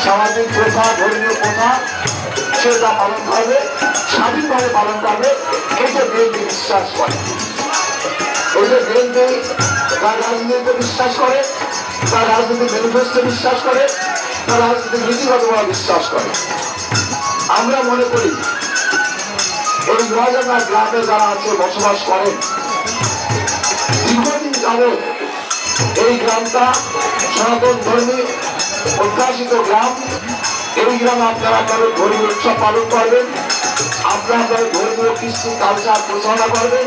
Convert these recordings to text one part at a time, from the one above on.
সামাজিক প্রথা, ধর্মীয় প্রথা সেটা পালন করবে, স্বাধীনভাবে পালন করবে। এই যে বিএনপি বিশ্বাস করে, এই যে বিএনপি তার রাজনীতিতে বিশ্বাস করে, তার রাজনৈতিক ম্যানিফেস্টো বিশ্বাস করে, তার রাজনৈতিক নীতিগতভাবে বিশ্বাস করে। আমরা মনে করি এই নোয়াজাঙ্গা গ্রামে যারা আছে, বসবাস করেন, দীর্ঘদিন যাবৎ এই গ্রামটা সনাতন ধর্মী উদ্ভাসিত গ্রাম। এই গ্রামে আপনারা আপনাদের ধর্মীয় উৎসব পালন করবেন, আপনারা আপনাদের ধর্মীয় কৃষ্টি কালচার প্রচারণা করবেন।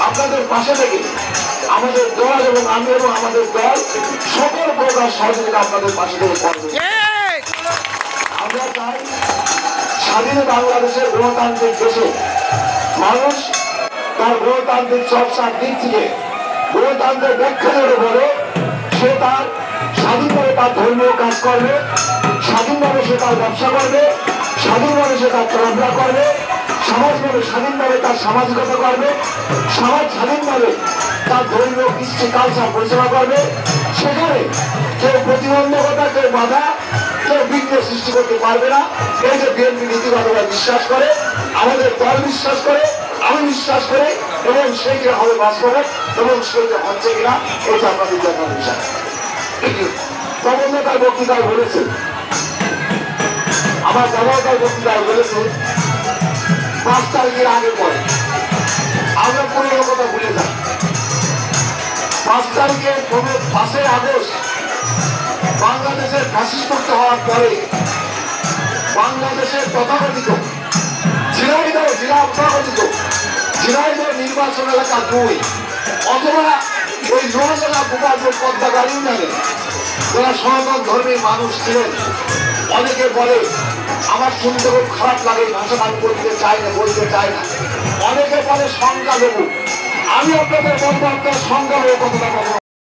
আপনাদের পাশে থেকে আমাদের দল এবং আমি এবং আমাদের দল সকল প্রকার সহযোগিতা আপনাদের পাশে থেকে করবে। আমরা চাই স্বাধীন বাংলাদেশের গণতান্ত্রিক দেশে মানুষ তার গণতান্ত্রিক চর্চার দিক থেকে গণতন্ত্রের ব্যাখ্যা ধরে বলে সে তার স্বাধীনভাবে তার ধর্মীয় কাজ করবে, স্বাধীনভাবে সে তার ব্যবসা করবে, স্বাধীনভাবে সে তার চলাফেরা করবে, সমাজভাবে স্বাধীনভাবে তার সামাজিকতা করবে, সমাজ স্বাধীনভাবে তার ধর্মীয় কৃষ্টি কালচার পরিচালনা করবে। সেখানে কেউ প্রতিবন্ধকতা, কেউ বাধা, কেউ বিঘ্ন সৃষ্টি করতে পারবে না। এই যে বিএনপি নীতিগতভাবে বিশ্বাস করে, আমাদের দল বিশ্বাস করে, আমি বিশ্বাস করি, এবং সেইটা হবে বাস্তবে এবং সেইটা হচ্ছে কিনা এটা আপনাদের দেখার বিষয়। তখন তার বক্তৃতায় বলেছে, আমার জামাতার বক্তৃতায় বলেছে 5 তারিখের আগে পরে আমরা কোনো কথা ভুলে যাই। 5 তারিখে 5 আগস্ট বাংলাদেশের ফ্যাসিস্ট হওয়ার পরে বাংলাদেশের তথাকথিত ঝিনাইদহ জেলা তথাকথিত ঝিনাইদহ নির্বাচন এলাকা 2 অথবা ওই নোয়াজাঙ্গা গোপালপুর পদ্মাগাড়ি ইউনিয়নে যারা সনাতন ধর্মের মানুষ ছিলেন, অনেকে বলে, আমার শুনতে খুব খারাপ লাগে, ভাষা আমি বলতে চাই না, বলতে চাই না, অনেকে বলে সংখ্যালঘু। আমি আপনাদের বলবো, আপনার সংখ্যালঘু কথাটা কখনো